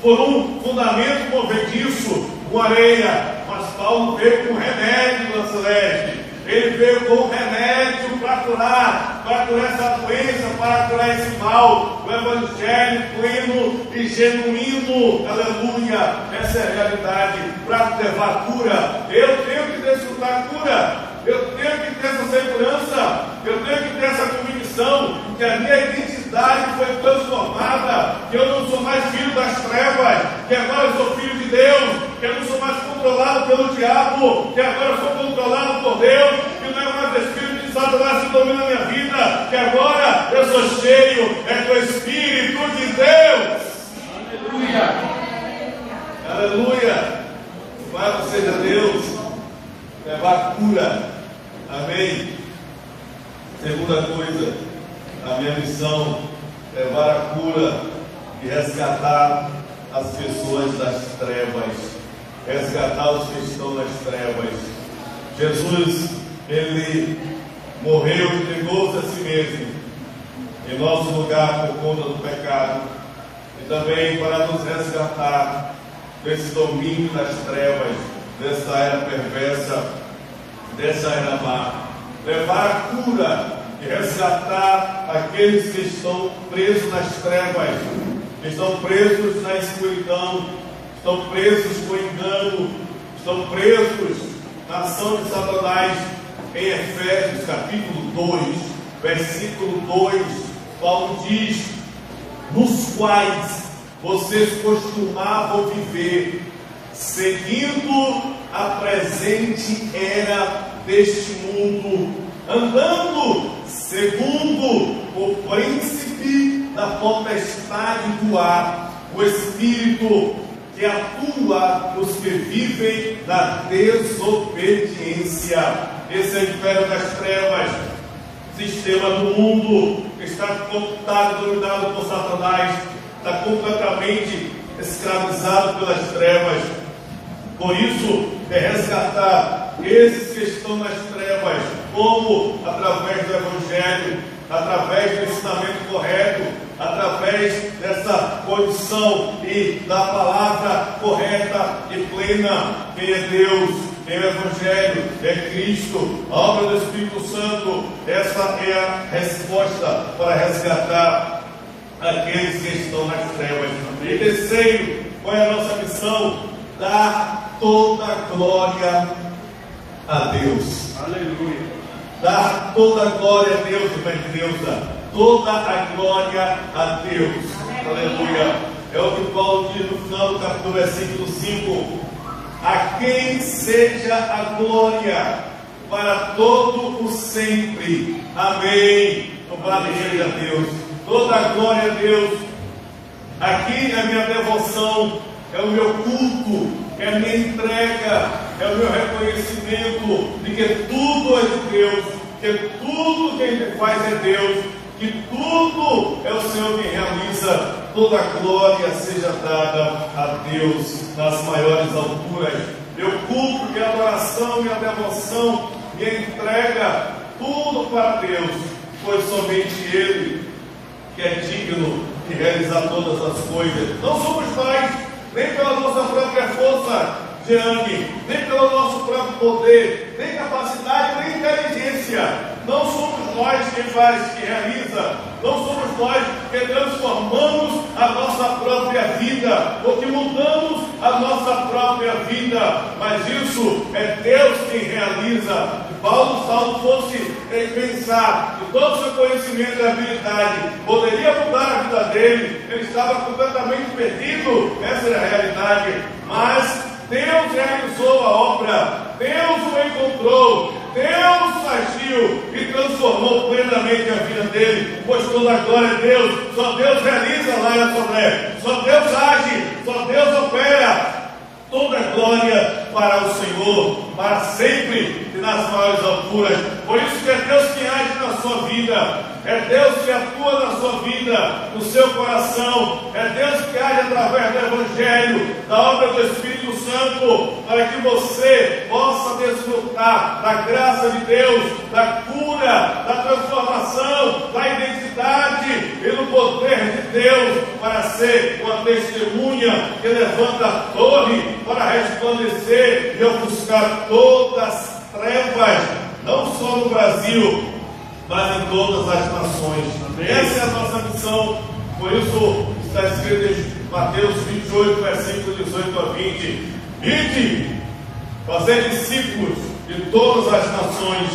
S1: por um fundamento movediço, com areia. Mas Paulo veio com remédio da celeste. Ele veio com remédio para curar essa doença, para curar esse mal. O Evangelho pleno e genuíno. Aleluia. Essa é a realidade. Para levar cura, eu tenho que desfrutar cura. Eu tenho que ter essa segurança. Eu tenho que ter essa convicção que a minha identidade foi transformada, que eu não sou mais filho das trevas, que agora eu sou filho de Deus, que eu não sou mais controlado pelo diabo, que agora eu sou controlado por Deus, que não é mais o Espírito de Satanás que domina a minha vida, que agora eu sou cheio do Espírito de Deus. Aleluia! Aleluia! Louvado seja Deus, levar cura. Amém? Segunda coisa, a minha missão é levar a cura e resgatar as pessoas das trevas, resgatar os que estão nas trevas. Jesus, Ele morreu e entregou-se a si mesmo em nosso lugar por conta do pecado e também para nos resgatar desse domínio das trevas, dessa era perversa, dessa era má. Levar a cura e resgatar aqueles que estão presos nas trevas, que estão presos na escuridão, estão presos com engano, estão presos na ação de Satanás. Em Efésios capítulo 2, versículo 2, Paulo diz: nos quais vocês costumavam viver, seguindo a presente era deste mundo, andando segundo o príncipe da potestade do ar, o espírito que atua nos que vivem na desobediência. Esse é o império das trevas, sistema do mundo que está cooptado e dominado por Satanás, está completamente escravizado pelas trevas. Por isso, é resgatar esses que estão nas trevas, como através do Evangelho, através do ensinamento correto, através dessa condição e da palavra correta e plena. Quem é Deus? Quem é o Evangelho? É Cristo, a obra do Espírito Santo. Essa é a resposta para resgatar aqueles que estão nas trevas. E terceiro, qual é a nossa missão? Dar toda a glória a Deus. Aleluia. Dar toda a glória a Deus, irmã de Deus. Toda a glória a Deus. Aleluia. É o que Paulo diz no final do versículo 5. A quem seja a glória para todo o sempre. Amém. Louvado seja Deus. Toda a glória a Deus. Aqui é a minha devoção, é o meu culto, é a minha entrega, é o meu reconhecimento de que tudo é de Deus, que tudo que Ele faz é Deus, que tudo é o Senhor que realiza. Toda a glória seja dada a Deus nas maiores alturas. meu culto, minha adoração, minha devoção, minha entrega, tudo para Deus, pois somente Ele que é digno de realizar todas as coisas. Não somos nós, nem pela nossa própria força, Jeane, nem pelo nosso próprio poder, nem capacidade, nem inteligência. Não somos nós quem faz, que realiza. Não somos nós que transformamos a nossa própria vida, ou que mudamos a nossa própria vida. Mas isso é Deus quem realiza. Paulo, se Paulo fosse pensar que todo o seu conhecimento e habilidade poderia mudar a vida dele, ele estava completamente perdido. Essa é a realidade. Mas Deus realizou a obra, Deus o encontrou, Deus agiu e transformou plenamente a vida dele, pois toda a glória é Deus, só Deus realiza lá em Assembleia, só Deus age, só Deus opera. Toda a glória para o Senhor, para sempre e nas maiores alturas. Por isso que é Deus que age na sua vida, é Deus que atua na sua vida, no seu coração, é Deus que age através do Evangelho, da obra do Espírito Santo, para que você possa desfrutar da graça de Deus, da cura, da transformação, da identidade e do poder de Deus, para ser uma testemunha que levanta a torre para resplandecer e ofuscar todas as trevas, não só no Brasil, mas em todas as nações. Amém. Essa é a nossa missão. Por isso está escrito em Mateus 28, versículos 18 a 20: Ide, fazer discípulos de todas as nações.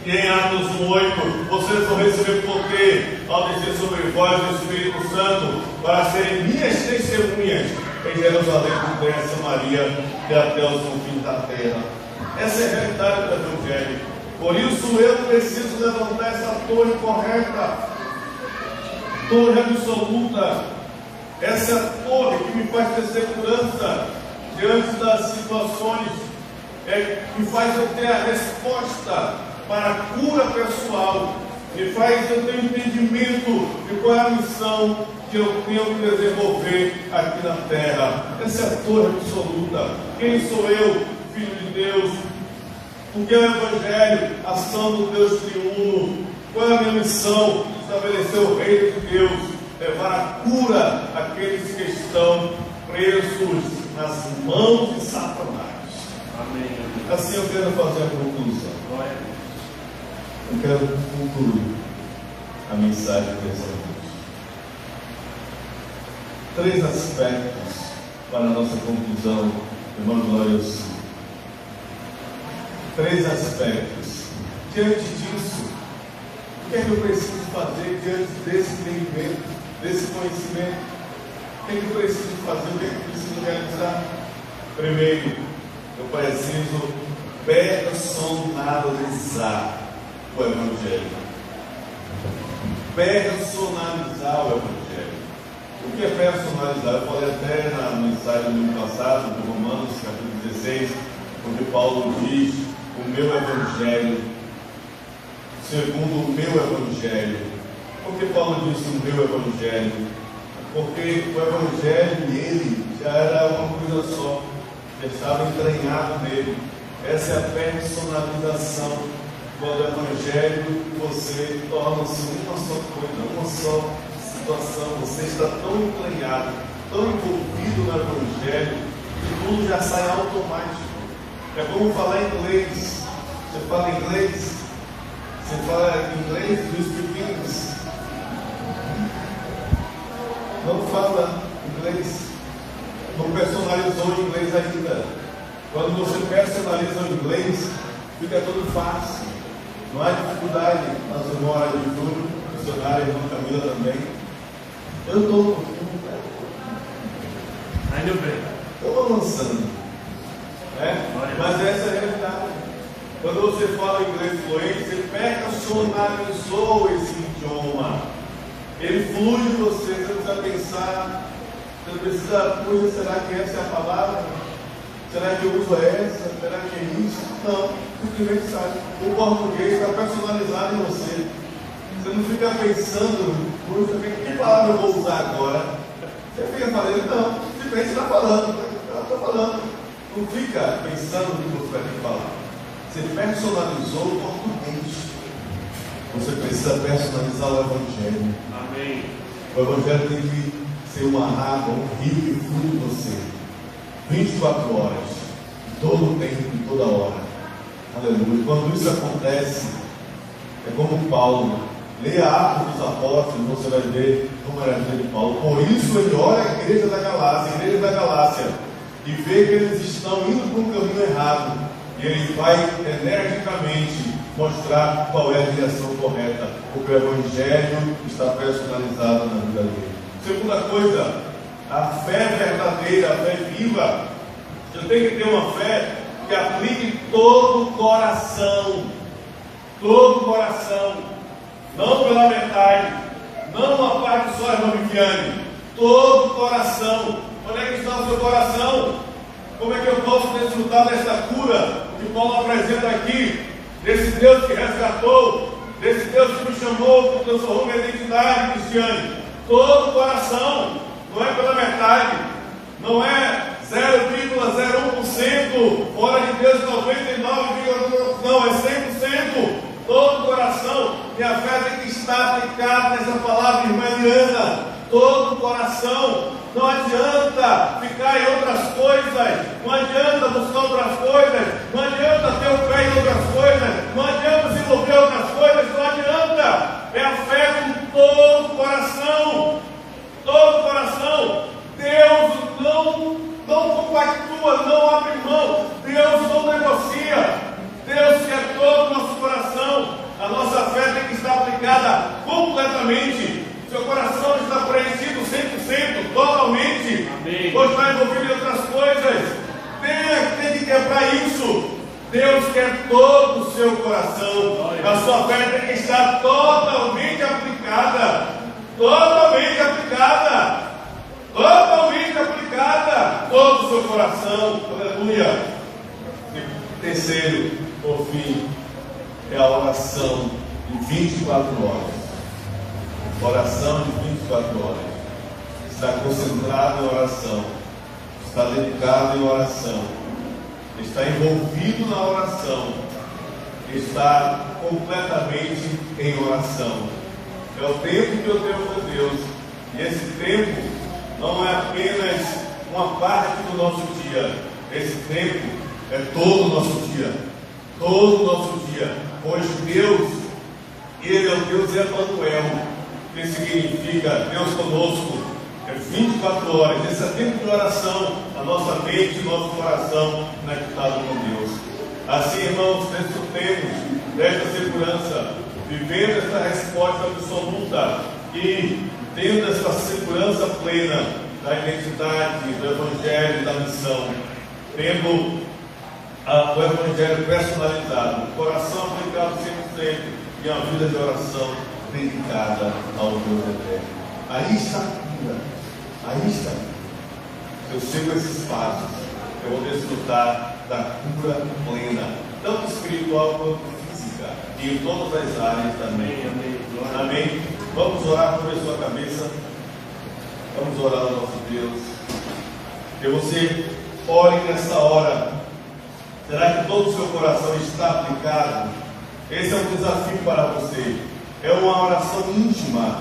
S1: E em Atos 1:8, vocês vão receber poder ao descer sobre vós o Espírito Santo, para serem minhas testemunhas em Jerusalém, Judéia, Samaria e até os confins da terra. Essa é a realidade do Evangelho. Por isso eu preciso levantar essa torre correta, torre absoluta. Essa é a torre que me faz ter segurança diante das situações, me faz eu ter a resposta para a cura pessoal, me faz eu ter entendimento de qual é a missão que eu tenho que desenvolver aqui na terra. Essa é a torre absoluta. Quem sou eu, filho de Deus? O que é o Evangelho? Ação do Deus triuno. Qual é a minha missão? Estabelecer o reino de Deus, levar a cura àqueles que estão presos nas mãos de Satanás. Amém. Assim eu quero fazer a conclusão. Eu quero concluir a mensagem dessa noite. 3 aspectos para a nossa conclusão, irmão Glória ao Senhor. 3 aspectos. Diante disso, o que é que eu preciso fazer diante desse entendimento, desse conhecimento? O que é que eu preciso fazer? O que é que eu preciso realizar? Primeiro, eu preciso personalizar o Evangelho. Personalizar o Evangelho. O que é personalizar? Eu falei até na mensagem do ano passado, de Romanos, capítulo 16, onde Paulo diz: o meu Evangelho, segundo o meu Evangelho. Por que Paulo disse o meu Evangelho? Porque o Evangelho e ele já era uma coisa só, já estava entranhado nele. Essa é a personalização. Quando o Evangelho e você tornam-se uma só coisa, uma só situação. Você está tão entranhado, tão envolvido no Evangelho, que tudo já sai automático. É como falar inglês. Você fala inglês, você fala inglês, you speak English. Não fala inglês, não personalizou o inglês ainda. Quando você personaliza o inglês, fica tudo fácil. Não há dificuldade. Nós vamos orar de tudo, missionária, irmã Camila também. Eu estou
S2: ainda bem.
S1: Estou avançando. Mas essa é a realidade. Quando você fala inglês fluente, você personalizou esse idioma. Ele flui de você, você precisa pensar, você precisa, puxa, será que essa é a palavra? Será que eu uso essa? Será que é isso? Não, simplesmente sabe. O português está personalizado em você. Você não fica pensando, puxa, que palavra eu vou usar agora? Você fica falando, não, simplesmente está falando. Eu estou falando. Não fica pensando no que você vai ter que falar. Você personalizou o português. Você precisa personalizar o Evangelho.
S2: Amém.
S1: O Evangelho tem que ser uma água, um rio que flui em você. 24 horas. Todo tempo e toda hora. Aleluia. Quando isso acontece, é como Paulo. Leia Atos dos Apóstolos, você vai ver como era a vida de Paulo. Por isso ele olha a igreja da Galácia, e vê que eles estão indo para um caminho errado. E ele vai energicamente mostrar qual é a direção correta, porque o Evangelho está personalizado na vida dele. Segunda coisa, a fé verdadeira, a fé viva. Você tem que ter uma fé que aplique todo o coração. Todo o coração. Não pela metade. Não uma parte só, irmã Viviane. Todo o coração. Onde é que está o seu coração? Como é que eu posso desfrutar desta cura que Paulo apresenta aqui? Desse Deus que resgatou, desse Deus que me chamou, que transformou minha identidade, Cristiane. Todo o coração, não é pela metade, não é 0,01%, fora de Deus 99,9%, não, é 100%. Todo o coração, minha fé tem que estar aplicada nessa palavra, irmã Eliana. Todo o coração. Não adianta ficar em outras coisas, não adianta buscar outras coisas, não adianta ter o pé em outras coisas, não adianta se envolver em outras coisas, não adianta. É a fé com todo o coração, todo o coração. Deus não compactua, não abre mão, Deus não negocia, Deus quer todo o nosso coração. A nossa fé tem que estar aplicada completamente. Seu coração está preenchido 100%, totalmente. Amém. Ou está envolvido em outras coisas. Tem que quebrar isso. Deus quer todo o seu coração. A sua fé tem que estar totalmente aplicada. Totalmente aplicada. Totalmente aplicada. Todo o seu coração. Aleluia. E terceiro, por fim, é a oração de 24 horas. Oração de 24 horas. Está concentrado em oração. Está dedicado em oração. Está envolvido na oração. Está completamente em oração. É o tempo que eu tenho com Deus. E esse tempo não é apenas uma parte do nosso dia. Esse tempo é todo o nosso dia. Todo o nosso dia. Pois Deus, Ele é o Deus Emanuel, que significa Deus conosco. É 24 horas. Esse é tempo de oração. A nossa mente e nosso coração conectado com Deus. Assim, irmãos, desfrutemos desta segurança, vivendo esta resposta absoluta e tendo esta segurança plena da identidade, do Evangelho e da missão, tendo o Evangelho personalizado, o coração aplicado 100% e a vida de oração dedicada ao Deus eterno. Aí está a cura. Aí está. Se eu sigo esses passos, eu vou desfrutar da cura plena, tanto espiritual quanto física, e em todas as áreas também. Amém. Amém. Vamos orar sobre a sua cabeça. Vamos orar ao nosso Deus. Que você ore nessa hora. Será que todo o seu coração está aplicado? Esse é um desafio para você. É uma oração íntima.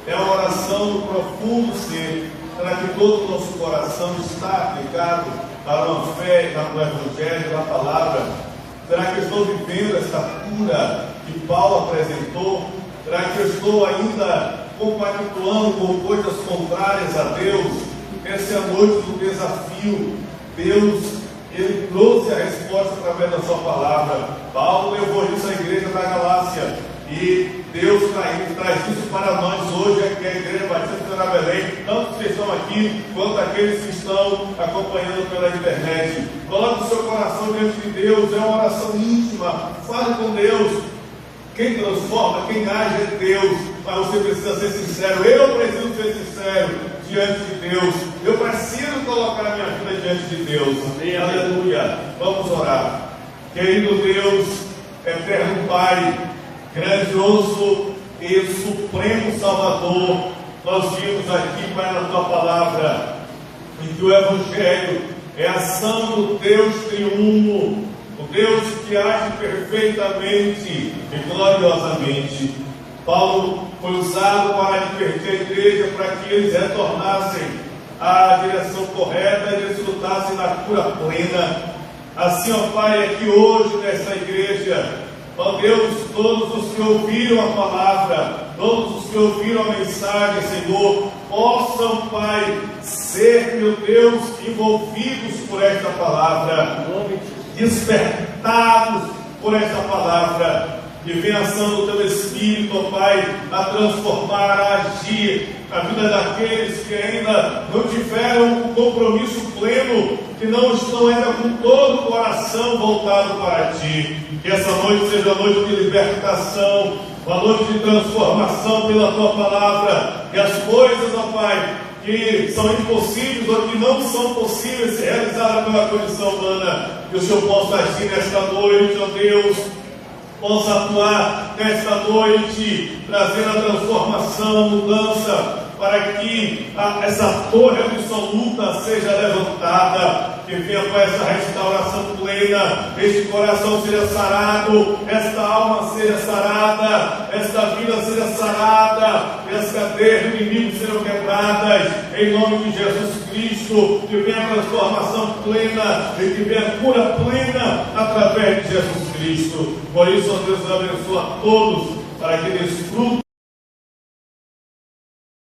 S1: É uma oração do profundo ser. Será que todo o nosso coração está aplicado para uma fé no Evangelho, na palavra? Será que eu estou vivendo essa cura que Paulo apresentou? Será que eu estou ainda compactuando com coisas contrárias a Deus? Essa é a noite do desafio. Deus, Ele trouxe a resposta através da sua palavra. Paulo levou isso à igreja da Galácia. E Deus traz isso para nós hoje, aqui a Igreja Batista da Belém, tanto que estão aqui, quanto aqueles que estão acompanhando pela internet. Coloque o seu coração diante de Deus, é uma oração íntima, fale com Deus. Quem transforma, quem age é Deus, mas você precisa ser sincero. Eu preciso ser sincero diante de Deus. Eu preciso colocar minha vida diante de Deus. Amém. Aleluia. Vamos orar. Querido Deus, eterno Pai, grandioso e supremo Salvador, nós vimos aqui, Pai, na Tua palavra, em que o Evangelho é a ação do Deus triuno, o Deus que age perfeitamente e gloriosamente. Paulo foi usado para advertir a igreja para que eles retornassem à direção correta e desfrutassem da cura plena. Assim, ó Pai, é que hoje nessa igreja, ó Deus, todos os que ouviram a palavra, todos os que ouviram a mensagem, Senhor, possam, Pai, ser, meu Deus, envolvidos por esta palavra, despertados por esta palavra, e vem a ação do Teu Espírito, ó Pai, a transformar, a agir a vida daqueles que ainda não tiveram um compromisso pleno, que não estão ainda com todo o coração voltado para Ti. Que essa noite seja a noite de libertação, uma noite de transformação pela Tua palavra, e as coisas, ó Pai, que são impossíveis ou que não são possíveis ser realizadas pela condição humana, que o Senhor possa agir nesta noite, ó Deus, possa atuar nesta noite, trazendo a transformação, a mudança, para que essa torre absoluta seja levantada, que venha com essa restauração plena, este coração seja sarado, esta alma seja sarada, esta vida seja sarada, e as cadeias do inimigo serão quebradas, em nome de Jesus Cristo, que venha a transformação plena, e que venha a cura plena, através de Jesus Cristo. Por isso, ó Deus, abençoa a todos, para que desfrutem